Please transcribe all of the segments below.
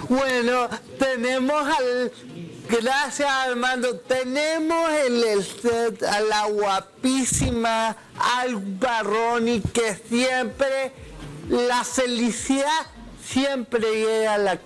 Bueno, gracias Armando, tenemos en el set a la guapísima Alba Ronnie, que siempre, la felicidad siempre llega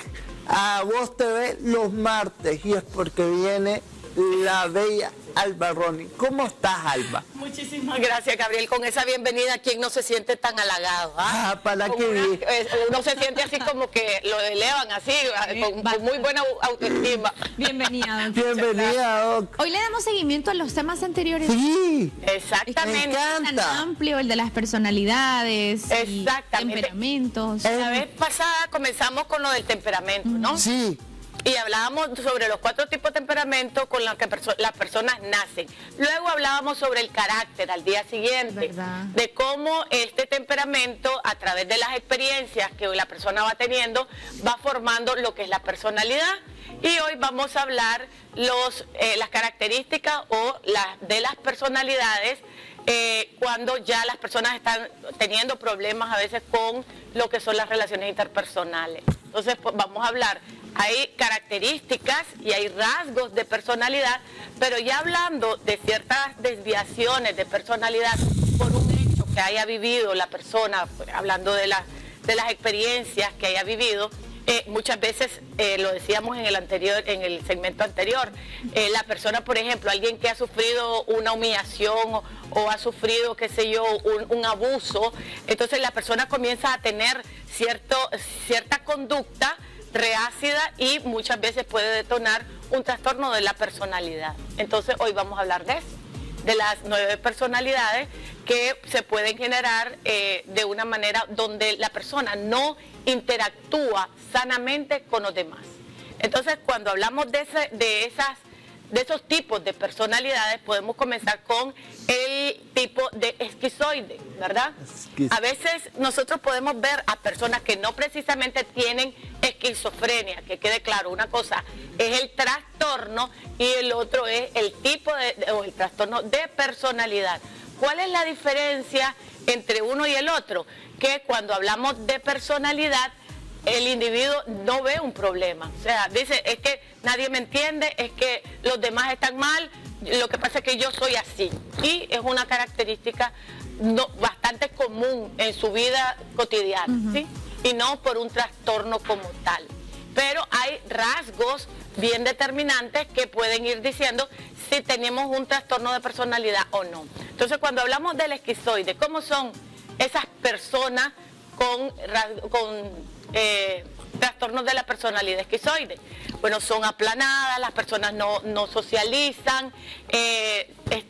a Voz TV los martes, y es porque viene la bella Alba Ronnie. ¿Cómo estás, Alba? Muchísimas gracias, Gabriel. Con esa bienvenida, ¿quién no se siente tan halagado? ¿Para qué? Uno se siente así como que lo elevan así, con muy buena autoestima. Bienvenida, Doc. Bienvenida, Doc. Hoy le damos seguimiento a los temas anteriores. Sí, Exactamente. me encanta. Tan amplio, el de las personalidades, y Exactamente. temperamentos. La vez pasada comenzamos con lo del temperamento, ¿no? Sí. Y hablábamos sobre los 4 tipos de temperamento con los que las personas nacen. Luego hablábamos sobre el carácter al día siguiente, ¿verdad? de cómo este temperamento, a través de las experiencias que la persona va teniendo, va formando lo que es la personalidad. Y hoy vamos a hablar las características de las personalidades cuando ya las personas están teniendo problemas a veces con lo que son las relaciones interpersonales. Entonces, pues, vamos a hablar. Hay características y hay rasgos de personalidad, pero ya hablando de ciertas desviaciones de personalidad por un hecho que haya vivido la persona, hablando de las experiencias que haya vivido, muchas veces, lo decíamos en el segmento anterior, la persona, por ejemplo, alguien que ha sufrido una humillación o ha sufrido, qué sé yo, un abuso, entonces la persona comienza a tener cierta conducta reácida y muchas veces puede detonar un trastorno de la personalidad. Entonces hoy vamos a hablar de eso, de las 9 personalidades que se pueden generar de una manera donde la persona no interactúa sanamente con los demás. Entonces, cuando hablamos de esos tipos de personalidades, podemos comenzar con el tipo de esquizoide, ¿verdad? A veces nosotros podemos ver a personas que no precisamente tienen esquizofrenia, que quede claro, una cosa es el trastorno y el otro es el tipo o el trastorno de personalidad. ¿Cuál es la diferencia entre uno y el otro? Que cuando hablamos de personalidad, el individuo no ve un problema. O sea, dice, es que nadie me entiende, es que los demás están mal, lo que pasa es que yo soy así. Y es una característica bastante común en su vida cotidiana, ¿sí? Y no por un trastorno como tal. Pero hay rasgos bien determinantes que pueden ir diciendo si tenemos un trastorno de personalidad o no. Entonces, cuando hablamos del esquizoide, ¿cómo son esas personas con trastornos de la personalidad esquizoide? Bueno, son aplanadas, las personas no socializan,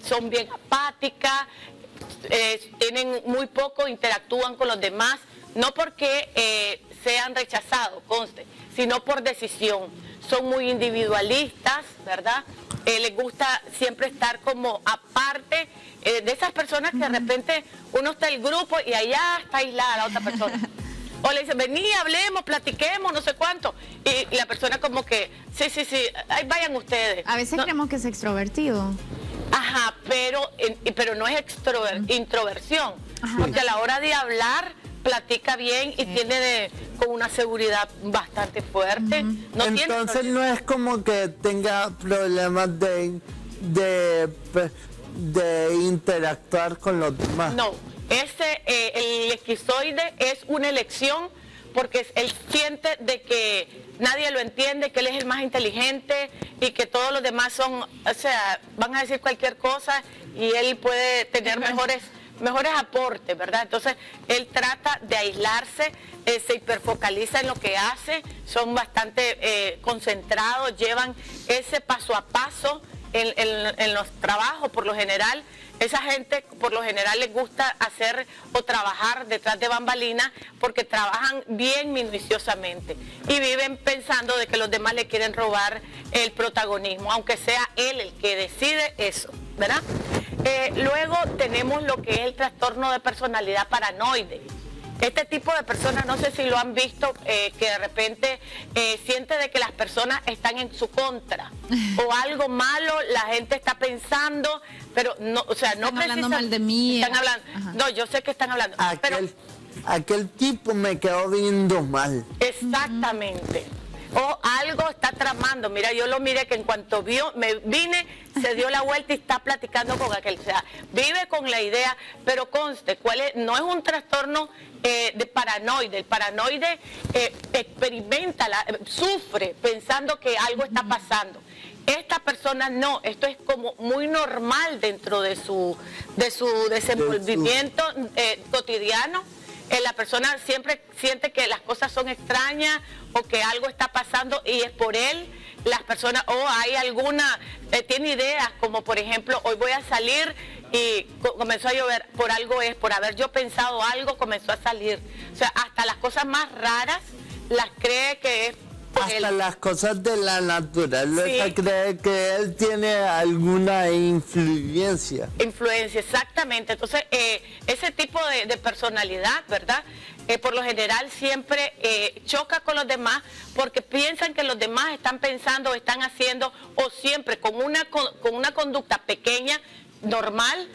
son bien apáticas, tienen muy poco, interactúan con los demás, no porque sean rechazados, conste, sino por decisión. Son muy individualistas, ¿verdad? Les gusta siempre estar como aparte de esas personas que de repente uno está en el grupo y allá está aislada la otra persona. O le dicen, vení, hablemos, platiquemos, no sé cuánto. Y la persona como que, sí, ahí vayan ustedes. A veces creemos que es extrovertido. Ajá, pero no es introversión. Ajá. Porque a la hora de hablar, platica bien y tiene con una seguridad bastante fuerte. No Entonces no es como que tenga problemas de interactuar con los demás. No, el esquizoide es una elección porque él siente de que nadie lo entiende, que él es el más inteligente y que todos los demás van a decir cualquier cosa y él puede tener mejores aportes, ¿verdad? Entonces, él trata de aislarse, se hiperfocaliza en lo que hace, son bastante concentrados, llevan ese paso a paso en los trabajos, por lo general. Esa gente, por lo general, les gusta hacer o trabajar detrás de bambalinas porque trabajan bien minuciosamente y viven pensando de que los demás le quieren robar el protagonismo, aunque sea él el que decide eso, ¿verdad? Luego tenemos lo que es el trastorno de personalidad paranoide. Este tipo de personas, no sé si lo han visto, que de repente siente de que las personas están en su contra o algo malo, la gente está pensando, pero no, o sea, no están hablando mal de mí. Están hablando, no, yo sé que están hablando, pero Aquel tipo me quedó viendo mal. exactamente. o algo está tramando. Mira, yo lo miré que en cuanto me vine, se dio la vuelta y está platicando con aquel. O sea, vive con la idea, pero conste, no es un trastorno de paranoide. El paranoide experimenta, sufre pensando que algo está pasando. Esta persona no, esto es como muy normal dentro de su desenvolvimiento cotidiano. La persona siempre siente que las cosas son extrañas o que algo está pasando y es por él. Las personas, hay alguna, tiene ideas como por ejemplo, hoy voy a salir y comenzó a llover, por haber yo pensado algo, comenzó a salir. O sea, hasta las cosas más raras las cree que es por hasta él. las cosas de la naturaleza, Sí. cree que él tiene alguna influencia. Influencia, exactamente. Entonces, ese tipo de personalidad, ¿verdad? Por lo general siempre choca con los demás porque piensan que los demás están pensando, están haciendo, o siempre con una conducta pequeña, normal,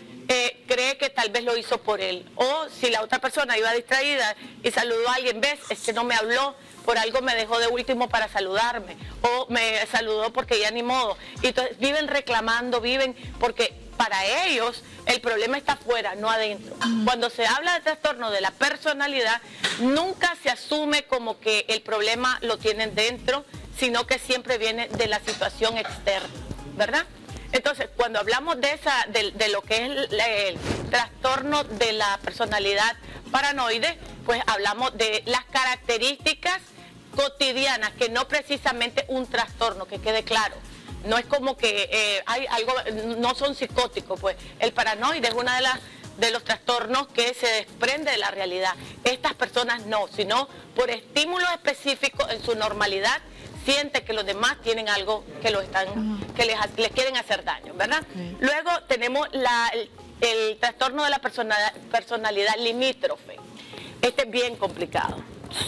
cree que tal vez lo hizo por él. O si la otra persona iba distraída y saludó a alguien, ves, es que no me habló, por algo me dejó de último para saludarme, o me saludó porque ya ni modo. Y entonces viven reclamando, porque para ellos el problema está afuera, no adentro. Cuando se habla de trastorno de la personalidad, nunca se asume como que el problema lo tienen dentro, sino que siempre viene de la situación externa, ¿verdad? Entonces, cuando hablamos de lo que es el trastorno de la personalidad paranoide, pues hablamos de las características cotidianas, que no precisamente un trastorno, que quede claro. No es como que hay algo, no son psicóticos, pues el paranoide es una de los trastornos que se desprende de la realidad. Estas personas no, sino por estímulos específicos en su normalidad, siente que los demás tienen algo que les quieren hacer daño, ¿verdad? Okay. Luego tenemos el trastorno de la personalidad limítrofe. Este es bien complicado,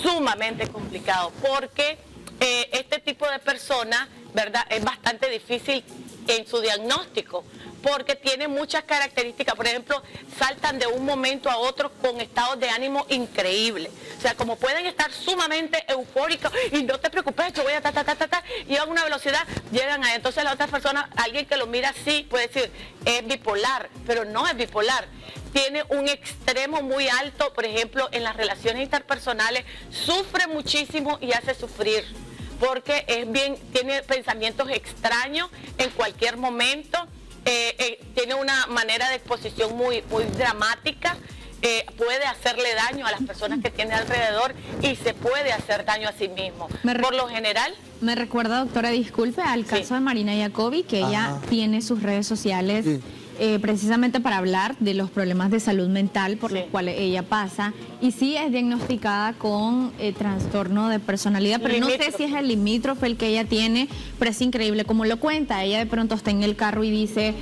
sumamente complicado, porque este tipo de persona, ¿verdad?, es bastante difícil en su diagnóstico, porque tiene muchas características. Por ejemplo, saltan de un momento a otro con estados de ánimo increíbles. O sea, como pueden estar sumamente eufóricos y no te preocupes, yo voy a y a una velocidad, llegan a... Entonces la otra persona, alguien que lo mira así, puede decir, es bipolar, pero no es bipolar. Tiene un extremo muy alto, por ejemplo, en las relaciones interpersonales, sufre muchísimo y hace sufrir, porque tiene pensamientos extraños en cualquier momento. Tiene una manera de exposición muy, muy dramática, puede hacerle daño a las personas que tiene alrededor y se puede hacer daño a sí mismo. Por lo general... Me recuerda, doctora, disculpe, al caso de Marina Jacobi, que ella tiene sus redes sociales precisamente para hablar de los problemas de salud mental por los cuales ella pasa, y sí es diagnosticada con trastorno de personalidad, pero no sé si es el limítrofe el que ella tiene, pero es increíble como lo cuenta. Ella de pronto está en el carro y dice,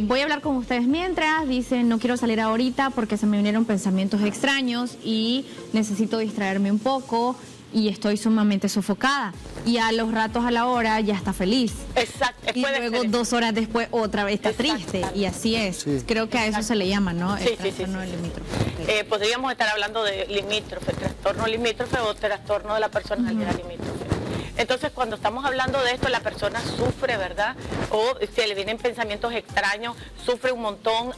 voy a hablar con ustedes mientras, dice, no quiero salir ahorita porque se me vinieron pensamientos extraños y necesito distraerme un poco y estoy sumamente sofocada. Y a los ratos, a la hora, ya está feliz. Exacto. Y luego 2 horas después otra vez está triste. Y así es. Sí. Creo que a eso se le llama, ¿no? El trastorno limítrofe. Podríamos estar hablando de limítrofe, trastorno limítrofe o trastorno de la personalidad limítrofe. Entonces, cuando estamos hablando de esto, la persona sufre, ¿verdad? O se le vienen pensamientos extraños, sufre un montón,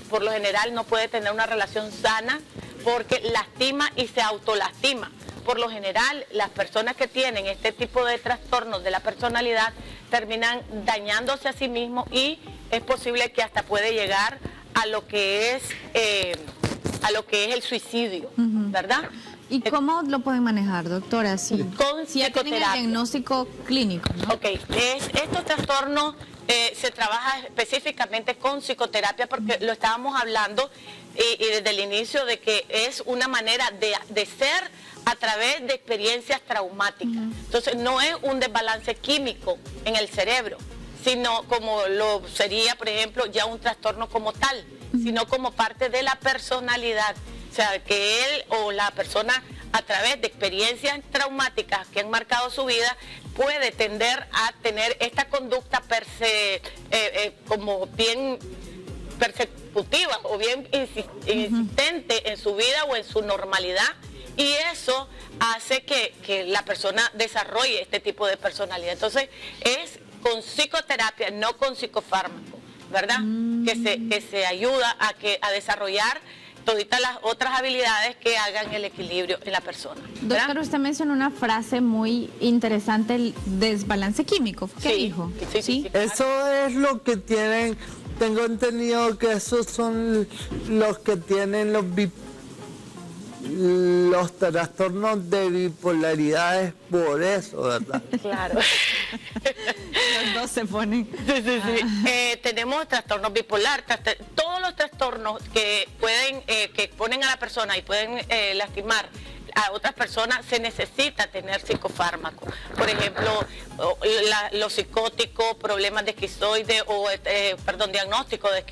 por lo general no puede tener una relación sana porque lastima y se autolastima. Por lo general, las personas que tienen este tipo de trastornos de la personalidad terminan dañándose a sí mismos y es posible que hasta puede llegar a lo que es el suicidio, ¿verdad? ¿Y cómo lo pueden manejar, doctora? Con si ya tienen el diagnóstico clínico, ¿no? Ok, estos trastornos se trabaja específicamente con psicoterapia porque lo estábamos hablando y desde el inicio de que es una manera de ser a través de experiencias traumáticas. Entonces no es un desbalance químico en el cerebro, sino como lo sería, por ejemplo, ya un trastorno como tal, sino como parte de la personalidad. O sea, que él o la persona a través de experiencias traumáticas que han marcado su vida puede tender a tener esta conducta como bien persecutiva o bien insistente en su vida o en su normalidad y eso hace que la persona desarrolle este tipo de personalidad. Entonces, es con psicoterapia, no con psicofármaco, ¿verdad? Que se ayuda a desarrollar todas las otras habilidades que hagan el equilibrio en la persona, ¿verdad? Doctor, usted mencionó una frase muy interesante, el desbalance químico. ¿Qué dijo? Sí. Eso es lo que tienen, tengo entendido que esos son los que tienen los trastornos de bipolaridad, es por eso, ¿verdad? Claro. Los dos se ponen. Sí. Tenemos trastornos bipolar, todos los trastornos que pueden, que ponen a la persona y pueden lastimar a otras personas, se necesita tener psicofármaco. Por ejemplo, los psicóticos, problemas de esquizoide diagnóstico de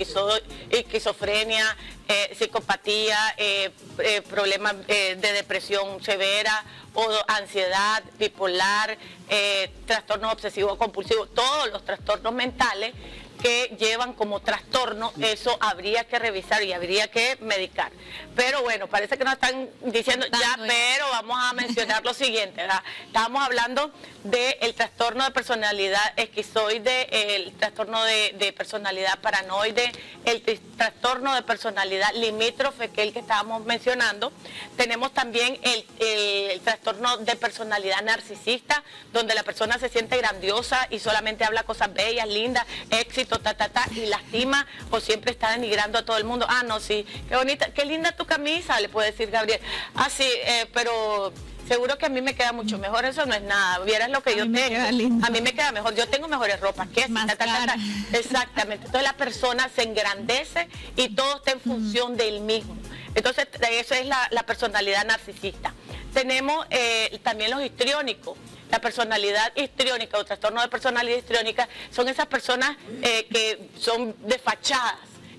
esquizofrenia, psicopatía, problemas de depresión severa o ansiedad, bipolar, trastorno obsesivo compulsivo, todos los trastornos mentales que llevan como trastorno, eso habría que revisar y habría que medicar. Pero bueno, parece que nos están diciendo ya, pero vamos a mencionar lo siguiente, ¿verdad? Estábamos hablando del trastorno de personalidad esquizoide, el trastorno de personalidad paranoide, el trastorno de personalidad limítrofe, que es el que estábamos mencionando. Tenemos también el trastorno de personalidad narcisista, donde la persona se siente grandiosa y solamente habla cosas bellas, lindas, éxito, y lastima o siempre está denigrando a todo el mundo. Ah, no, sí, qué bonita, qué linda tu camisa, le puede decir Gabriel. Ah, sí, pero seguro que a mí me queda mucho mejor, eso no es nada. Vieras lo que yo tengo. A mí me queda mejor, yo tengo mejores ropas que Exactamente. Entonces la persona se engrandece y todo está en función del mismo. Entonces, eso es la personalidad narcisista. Tenemos también los histriónicos. La personalidad histriónica o trastorno de personalidad histriónica son esas personas que son desfachadas,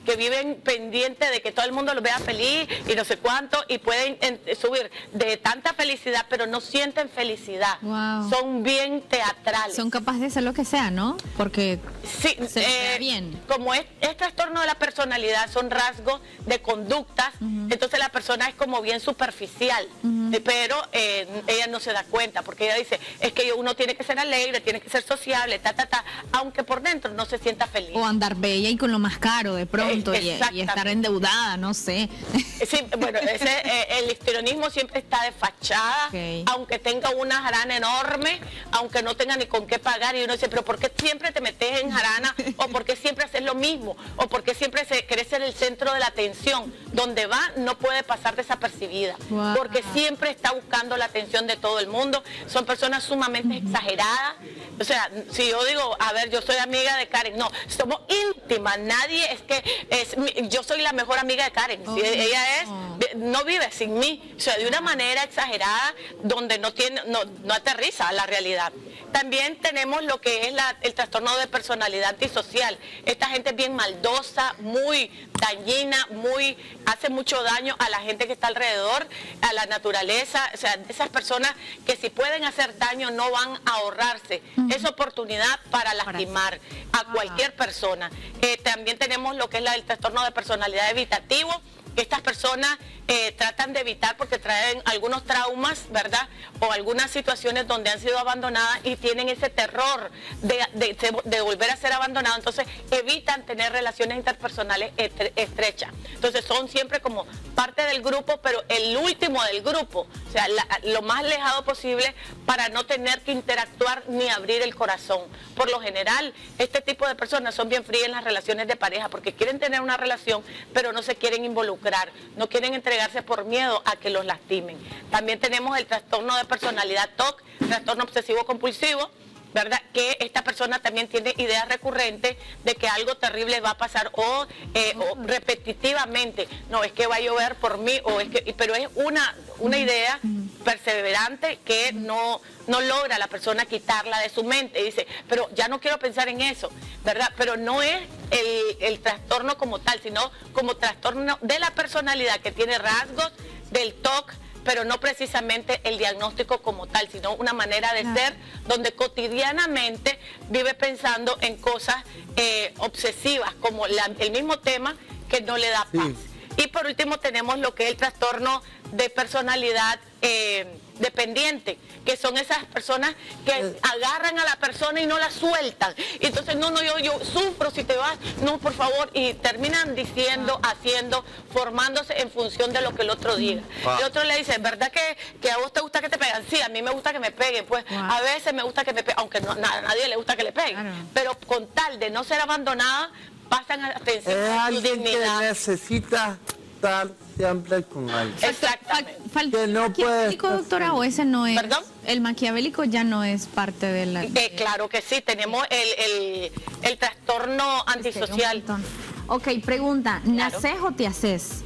que viven pendientes de que todo el mundo los vea feliz y no sé cuánto, y pueden subir de tanta felicidad, pero no sienten felicidad. Wow. Son bien teatrales. Son capaces de hacer lo que sea, ¿no? Porque sí, se ve bien. Como es trastorno de la personalidad, son rasgos de conductas, entonces la persona es como bien superficial, pero ella no se da cuenta, porque ella dice, es que uno tiene que ser alegre, tiene que ser sociable, aunque por dentro no se sienta feliz. O andar bella y con lo más caro de pronto. Y estar endeudada, no sé. Sí, bueno, el histrionismo siempre está de fachada, aunque tenga una jarana enorme, aunque no tenga ni con qué pagar, y uno dice, pero ¿por qué siempre te metes en jarana? ¿O por qué siempre haces lo mismo? ¿O por qué siempre querés ser el centro de la atención? Donde va no puede pasar desapercibida, porque siempre está buscando la atención de todo el mundo. Son personas sumamente exageradas. O sea, si yo digo, a ver, yo soy amiga de Karen, no, somos íntimas, nadie es que yo soy la mejor amiga de Karen, ella no vive sin mí, o sea, de una manera exagerada donde no aterriza a la realidad. También tenemos lo que es el trastorno de personalidad antisocial. Esta gente es bien maldosa, muy dañina, hace mucho daño a la gente que está alrededor, a la naturaleza. O sea, esas personas que si pueden hacer daño no van a ahorrarse esa oportunidad para lastimar a cualquier persona. También tenemos lo que es el trastorno de personalidad evitativo. Estas personas tratan de evitar porque traen algunos traumas, ¿verdad? O algunas situaciones donde han sido abandonadas y tienen ese terror de volver a ser abandonados. Entonces evitan tener relaciones interpersonales estrechas. Entonces son siempre como parte del grupo, pero el último del grupo. O sea, lo más alejado posible para no tener que interactuar ni abrir el corazón. Por lo general, este tipo de personas son bien frías en las relaciones de pareja porque quieren tener una relación, pero no se quieren involucrar, no quieren entregarse por miedo a que los lastimen. También tenemos el trastorno de personalidad TOC, trastorno obsesivo compulsivo, ¿verdad? Que esta persona también tiene ideas recurrentes de que algo terrible va a pasar o repetitivamente, no, es que va a llover por mí, pero es una idea perseverante que no logra la persona quitarla de su mente. Y dice, pero ya no quiero pensar en eso, ¿verdad? Pero no es el trastorno como tal, sino como trastorno de la personalidad que tiene rasgos del TOC, pero no precisamente el diagnóstico como tal, sino una manera de ser donde cotidianamente vive pensando en cosas obsesivas, como el mismo tema que no le da paz. Y por último tenemos lo que es el trastorno de personalidad dependiente, que son esas personas que agarran a la persona y no la sueltan. Entonces, no, yo sufro si te vas, no, por favor, y terminan diciendo, haciendo, formándose en función de lo que el otro diga. El otro le dice, ¿verdad que a vos te gusta que te pegan? Sí, a mí me gusta que me peguen, pues a veces me gusta que me peguen, aunque a nadie le gusta que le peguen, pero con tal de no ser abandonada, pasan atención Es a su alguien que dignidad. necesita estar siempre con alguien. Exactamente. ¿Falta Que no el maquiavélico, puede- doctora, o ese no es? ¿Perdón? El maquiavélico ya no es parte de la... Claro que sí, tenemos el trastorno antisocial. Ok, pregunta, ¿naces o te haces?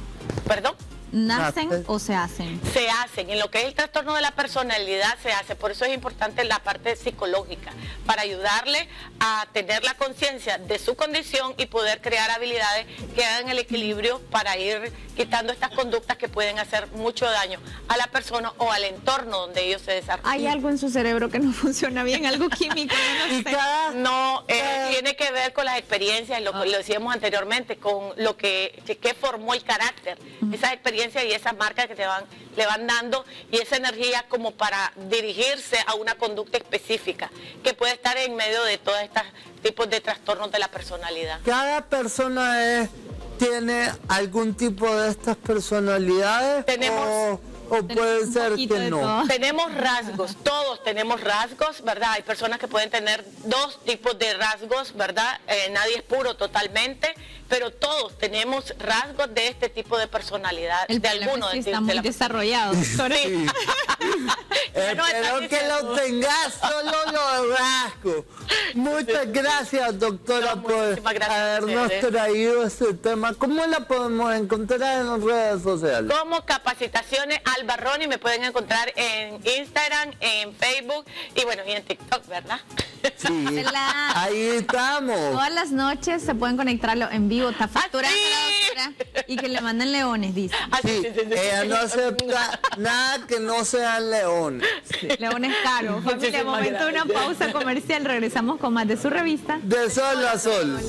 ¿Perdón? ¿Nacen Naces. o se hacen? Se hacen, en lo que es el trastorno de la personalidad se hace, por eso es importante la parte psicológica, para ayudarle a tener la conciencia de su condición y poder crear habilidades que hagan el equilibrio para ir quitando estas conductas que pueden hacer mucho daño a la persona o al entorno donde ellos se desarrollan. Hay algo en su cerebro que no funciona bien, algo químico, yo no Y sé. No, tiene que ver con las experiencias, lo decíamos anteriormente, con lo que formó el carácter, esas experiencias y esas marcas que le van dando y esa energía como para dirigirse a una conducta específica que puede estar en medio de todos estos tipos de trastornos de la personalidad. Cada persona tiene algún tipo de estas personalidades Tenemos- o puede un ser poquito que de no. todo. Tenemos rasgos, todos tenemos rasgos, ¿verdad? Hay personas que pueden tener dos tipos de rasgos, ¿verdad? Nadie es puro totalmente, pero todos tenemos rasgos de este tipo de personalidad, El de problema alguno es que de está muy desarrollado, doctora. Sí. Ya no Espero están que lo diciendo. tengas solo los rasgos. Muchas gracias, doctora, No, por muchísimas gracias a habernos ustedes. traído este tema. ¿Cómo la podemos encontrar en las redes sociales? Como Capacitaciones Alba Ronnie, me pueden encontrar en Instagram, en Facebook y bueno, y en TikTok, ¿verdad? Sí, La- ahí estamos. Todas las noches se pueden conectarlo en vivo, está facturando sí! la doctora y que le manden leones, dice. Sí, ella no acepta nada que no sean leones. Leones caros. Familia, Muchísimas momento de una gracias. pausa comercial, regresamos con más de su revista. De sol a sol.